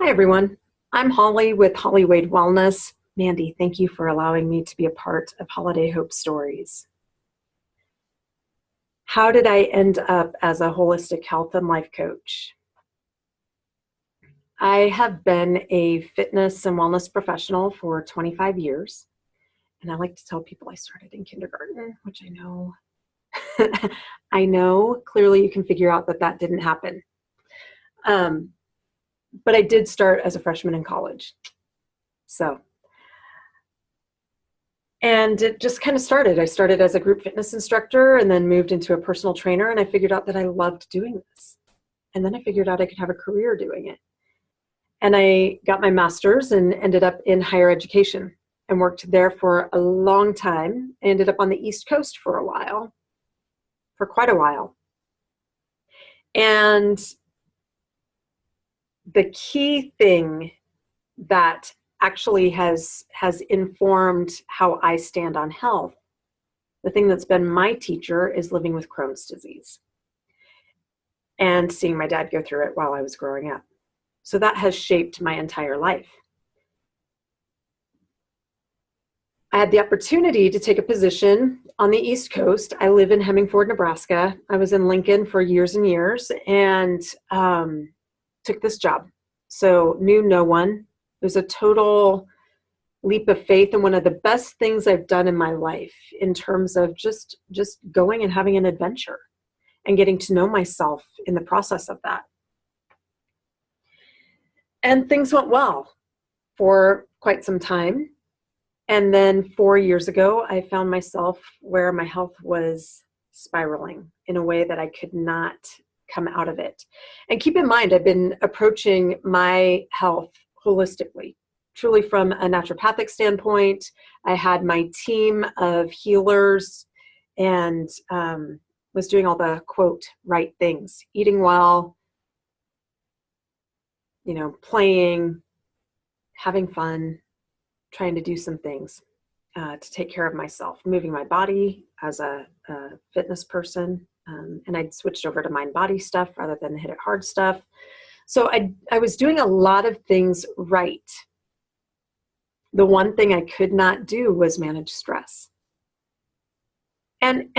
Hi, everyone. I'm Holly with Holly Wade Wellness. Mandy, thank you for allowing me to be a part of Holiday Hope Stories. How did I end up as a holistic health and life coach? I have been a fitness and wellness professional for 25 years. And I like to tell people I started in kindergarten, which I know, I know clearly you can figure out that that didn't happen. But I did start as a freshman in college. And it just kind of started. I started as a group fitness instructor and then moved into a personal trainer. And I figured out that I loved doing this. And then I figured out I could have a career doing it. And I got my master's and ended up in higher education and worked there for a long time. I ended up on the East Coast for a while, for quite a while. And the key thing that actually has informed how I stand on health, the thing that's been my teacher is living with Crohn's disease and seeing my dad go through it while I was growing up. So that has shaped my entire life. I had the opportunity to take a position on the East Coast. I live in Hemingford, Nebraska. I was in Lincoln for years and years and took this job. So knew no one. It was a total leap of faith and one of the best things I've done in my life in terms of just going and having an adventure and getting to know myself in the process of that. And things went well for quite some time. And then 4 years ago, I found myself where my health was spiraling in a way that I could not come out of it. And keep in mind, I've been approaching my health holistically, truly from a naturopathic standpoint. I had my team of healers and was doing all the, quote, right things, eating well, playing, having fun, trying to do some things to take care of myself, moving my body as a fitness person. And I'd switched over to mind body stuff rather than hit it hard stuff. So I was doing a lot of things right. The one thing I could not do was manage stress. And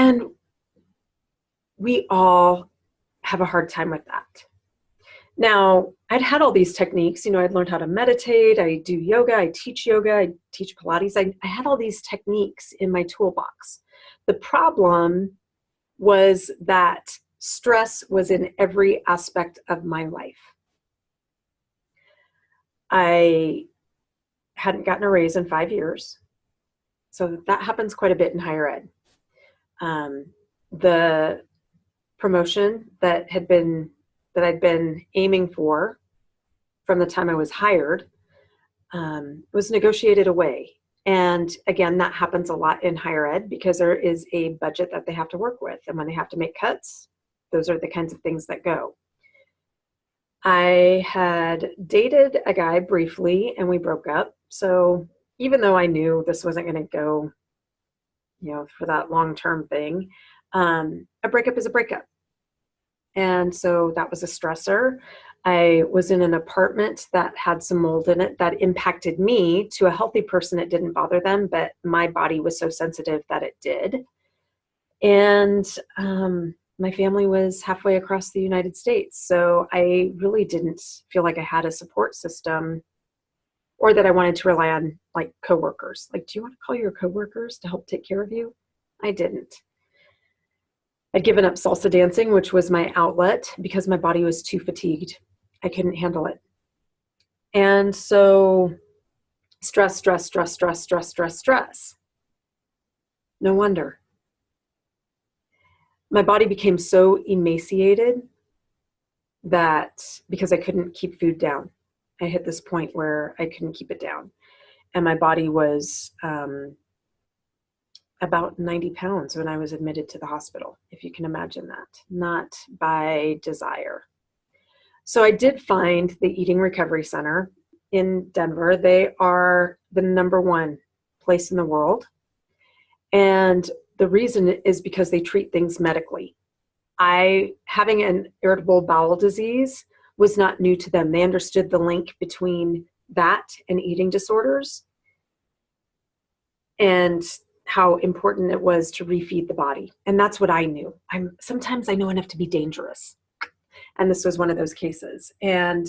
we all have a hard time with that. Now, I'd had all these techniques, I'd learned how to meditate, I do yoga, I teach Pilates. I had all these techniques in my toolbox. The problem was that stress was in every aspect of my life. I hadn't gotten a raise in 5 years. So that happens quite a bit in higher ed. The promotion that I'd been aiming for from the time I was hired was negotiated away. And again, that happens a lot in higher ed because there is a budget that they have to work with. And when they have to make cuts, those are the kinds of things that go. I had dated a guy briefly and we broke up. So even though I knew this wasn't going to go, for that long-term thing, a breakup is a breakup. And so that was a stressor. I was in an apartment that had some mold in it that impacted me. To a healthy person, it didn't bother them, but my body was so sensitive that it did. And my family was halfway across the United States. So I really didn't feel like I had a support system or that I wanted to rely on like coworkers. Like, do you want to call your coworkers to help take care of you? I didn't. I'd given up salsa dancing, which was my outlet because my body was too fatigued. I couldn't handle it. And so stress. No wonder. My body became so emaciated that because I couldn't keep food down, I hit this point where I couldn't keep it down. And my body was about 90 pounds when I was admitted to the hospital, if you can imagine that, not by desire. So I did find the Eating Recovery Center in Denver. They are the #1 place in the world. And the reason is because they treat things medically. Having an irritable bowel disease was not new to them. They understood the link between that and eating disorders and how important it was to refeed the body. And that's what I knew. Sometimes I know enough to be dangerous. And this was one of those cases. And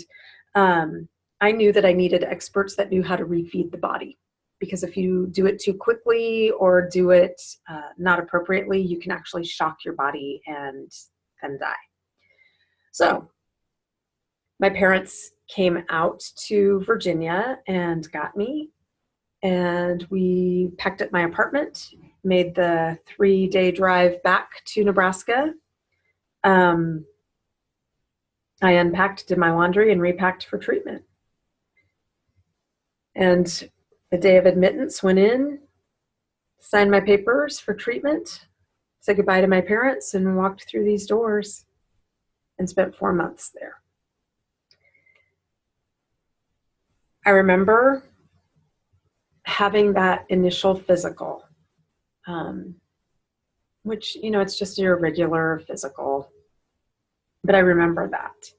I knew that I needed experts that knew how to refeed the body, because if you do it too quickly or do it not appropriately, you can actually shock your body and die. So my parents came out to Virginia and got me, and we packed up my apartment, made the 3-day drive back to Nebraska. I unpacked, did my laundry, and repacked for treatment. And the day of admittance, went in, signed my papers for treatment, said goodbye to my parents, and walked through these doors and spent 4 months there. I remember having that initial physical, which, it's just your regular physical, but I remember that.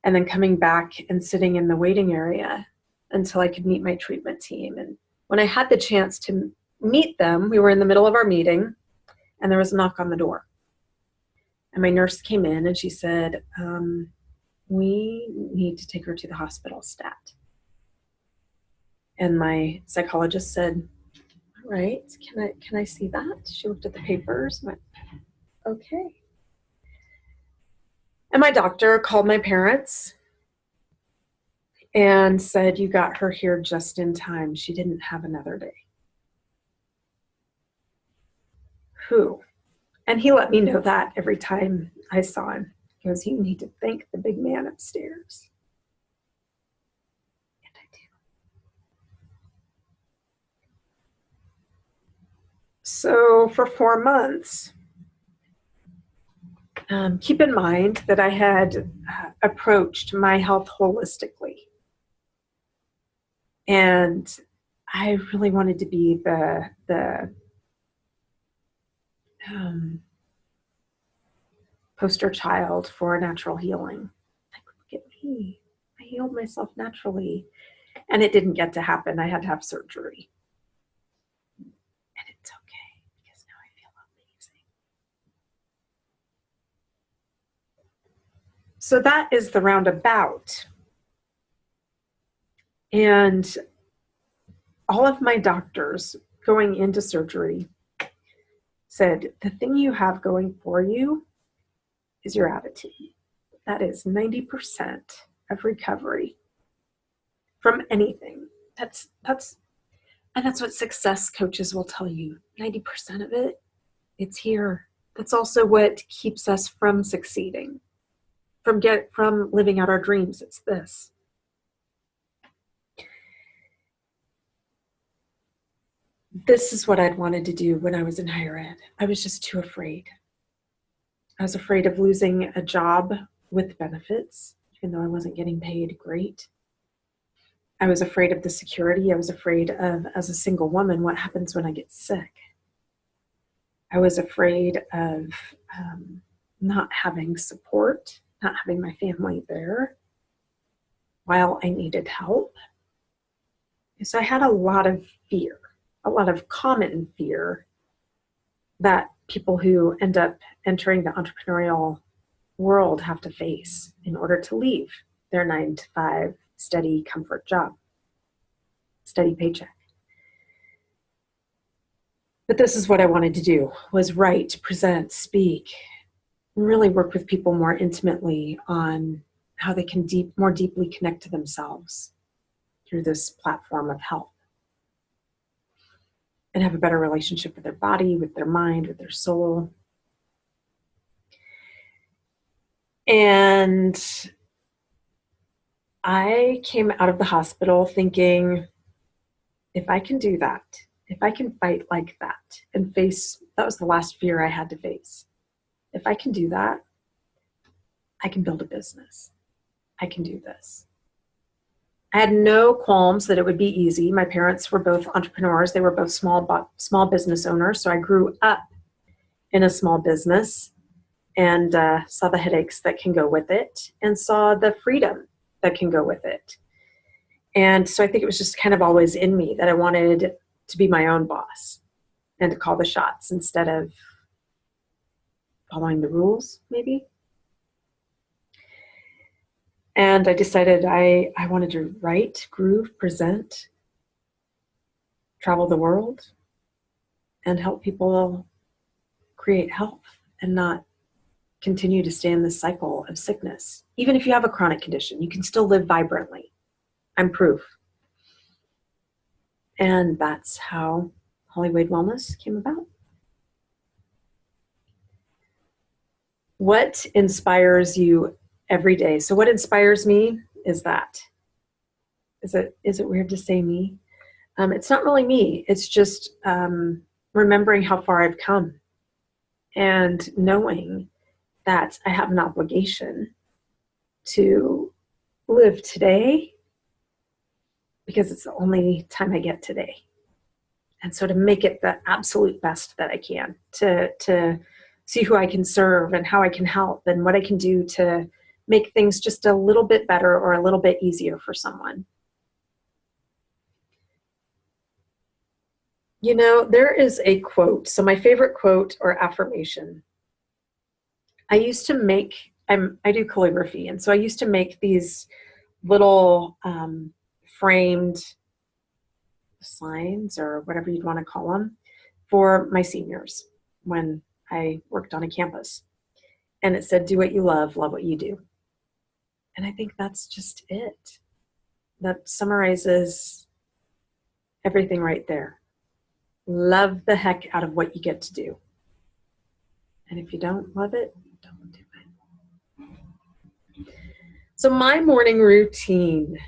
And then coming back and sitting in the waiting area until I could meet my treatment team. And when I had the chance to meet them, we were in the middle of our meeting and there was a knock on the door. And my nurse came in and she said, we need to take her to the hospital stat. And my psychologist said, all right, can I see that? She looked at the papers and went, okay. And my doctor called my parents and said, you got her here just in time. She didn't have another day. Who? And he let me know that every time I saw him. He goes, you need to thank the big man upstairs. And I do. So for 4 months, keep in mind that I had approached my health holistically. And I really wanted to be the poster child for natural healing. Like, look at me. I healed myself naturally. And it didn't get to happen. I had to have surgery. And it's okay, because now I feel amazing. So that is the roundabout. And all of my doctors going into surgery said, the thing you have going for you is your attitude. That is 90% of recovery from anything. That's what success coaches will tell you. 90% of it, it's here. That's also what keeps us from succeeding, from living out our dreams. It's this. This is what I'd wanted to do when I was in higher ed. I was just too afraid. I was afraid of losing a job with benefits, even though I wasn't getting paid great. I was afraid of the security. I was afraid of, as a single woman, what happens when I get sick. I was afraid of not having support, not having my family there while I needed help. So I had a lot of fear. A lot of common fear that people who end up entering the entrepreneurial world have to face in order to leave their 9-to-5 steady comfort job, steady paycheck. But this is what I wanted to do, was write, present, speak, and really work with people more intimately on how they can more deeply connect to themselves through this platform of health. And have a better relationship with their body, with their mind, with their soul. And I came out of the hospital thinking, if I can do that, if I can fight like that and face, that was the last fear I had to face. If I can do that, I can build a business. I can do this. I had no qualms that it would be easy. My parents were both entrepreneurs. They were both small business owners. So I grew up in a small business. and saw the headaches that can go with it and saw the freedom that can go with it. And so I think it was just kind of always in me that I wanted to be my own boss and to call the shots instead of following the rules, maybe. And I decided I wanted to write, groove, present, travel the world, and help people create health and not continue to stay in this cycle of sickness. Even if you have a chronic condition, you can still live vibrantly. I'm proof. And that's how Hollywood Wellness came about. What inspires you every day? So what inspires me is that. Is it weird to say me? It's not really me. It's just remembering how far I've come and knowing that I have an obligation to live today because it's the only time I get today. And so to make it the absolute best that I can, to see who I can serve and how I can help and what I can do to make things just a little bit better or a little bit easier for someone. You know, there is a quote. So my favorite quote or affirmation, I used to make, I do calligraphy. And so I used to make these little framed signs or whatever you'd want to call them for my seniors when I worked on a campus. And it said, do what you love what you do. And I think that's just it. That summarizes everything right there. Love the heck out of what you get to do. And if you don't love it, don't do it. So my morning routine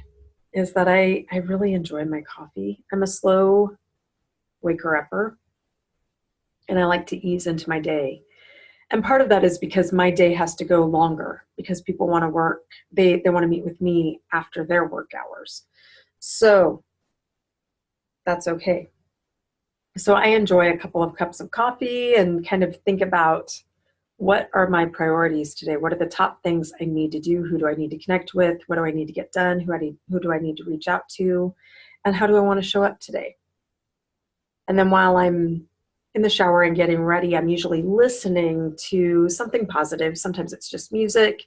is that I really enjoy my coffee. I'm a slow waker-upper, and I like to ease into my day. And part of that is because my day has to go longer because people want to work. They want to meet with me after their work hours. So that's okay. So I enjoy a couple of cups of coffee and kind of think about what are my priorities today? What are the top things I need to do? Who do I need to connect with? What do I need to get done? Who do I need to reach out to? And how do I want to show up today? And then while I'm in the shower and getting ready, I'm usually listening to something positive. Sometimes it's just music.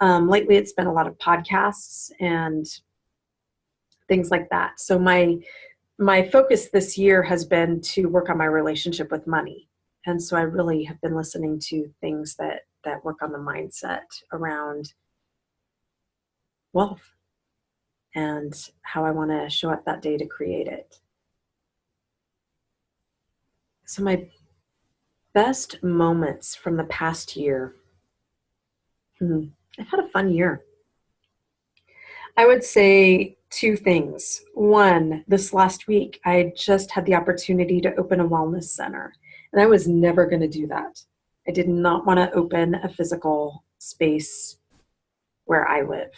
Lately, it's been a lot of podcasts and things like that. So my focus this year has been to work on my relationship with money. And so I really have been listening to things that work on the mindset around wealth and how I want to show up that day to create it. So my best moments from the past year. I've had a fun year. I would say two things. One, this last week, I just had the opportunity to open a wellness center. And I was never going to do that. I did not want to open a physical space where I live.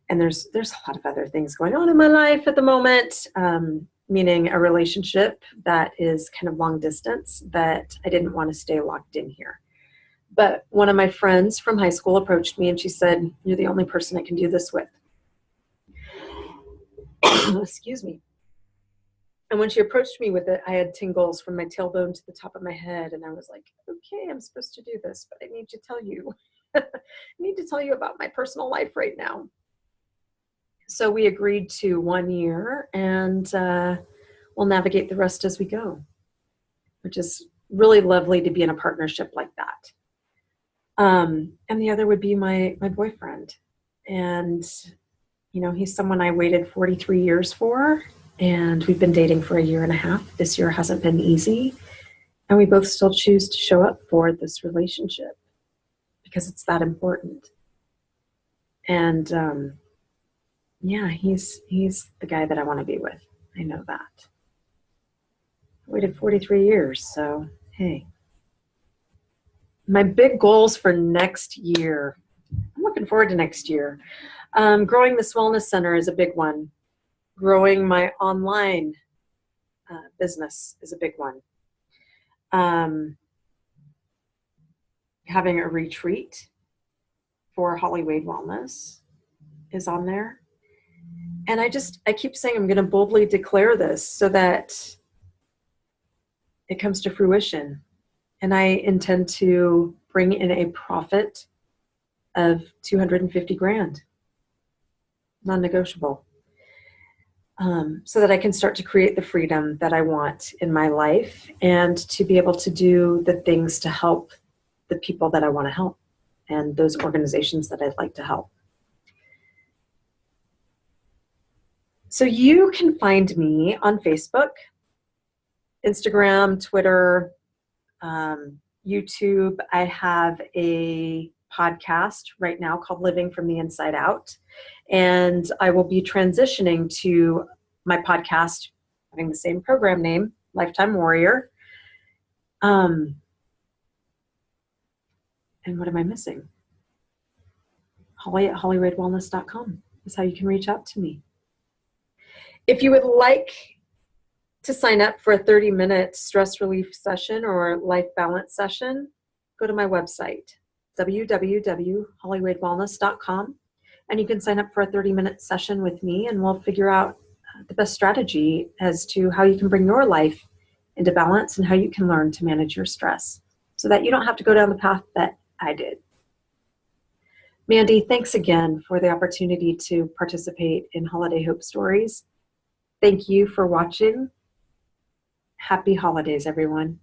And there's a lot of other things going on in my life at the moment, meaning a relationship that is kind of long distance that I didn't want to stay locked in here. But one of my friends from high school approached me and she said, "You're the only person I can do this with." Excuse me. And when she approached me with it, I had tingles from my tailbone to the top of my head. And I was like, okay, I'm supposed to do this, but I need to tell you. I need to tell you about my personal life right now. So we agreed to 1 year and we'll navigate the rest as we go, which is really lovely to be in a partnership like that. And the other would be my boyfriend. And, you know, he's someone I waited 43 years for. And we've been dating for 1.5 years. This year hasn't been easy. And we both still choose to show up for this relationship because it's that important. And yeah, he's the guy that I want to be with. I know that. I waited 43 years, so hey. My big goals for next year. I'm looking forward to next year. Growing this wellness center is a big one. Growing my online business is a big one. having a retreat for Holly Wade Wellness is on there. And I keep saying I'm going to boldly declare this so that it comes to fruition. And I intend to bring in a profit of 250 grand, non-negotiable, so that I can start to create the freedom that I want in my life and to be able to do the things to help the people that I want to help and those organizations that I'd like to help. So you can find me on Facebook, Instagram, Twitter, YouTube. I have a podcast right now called Living from the Inside Out. And I will be transitioning to my podcast having the same program name, Lifetime Warrior. And what am I missing? Holly at hollywaydewellness.com is how you can reach out to me. If you would like to sign up for a 30-minute stress relief session or life balance session, go to my website, www.hollywaydewellness.com, and you can sign up for a 30-minute session with me, and we'll figure out the best strategy as to how you can bring your life into balance and how you can learn to manage your stress so that you don't have to go down the path that I did. Mandy, thanks again for the opportunity to participate in Holiday Hope Stories. Thank you for watching. Happy holidays, everyone.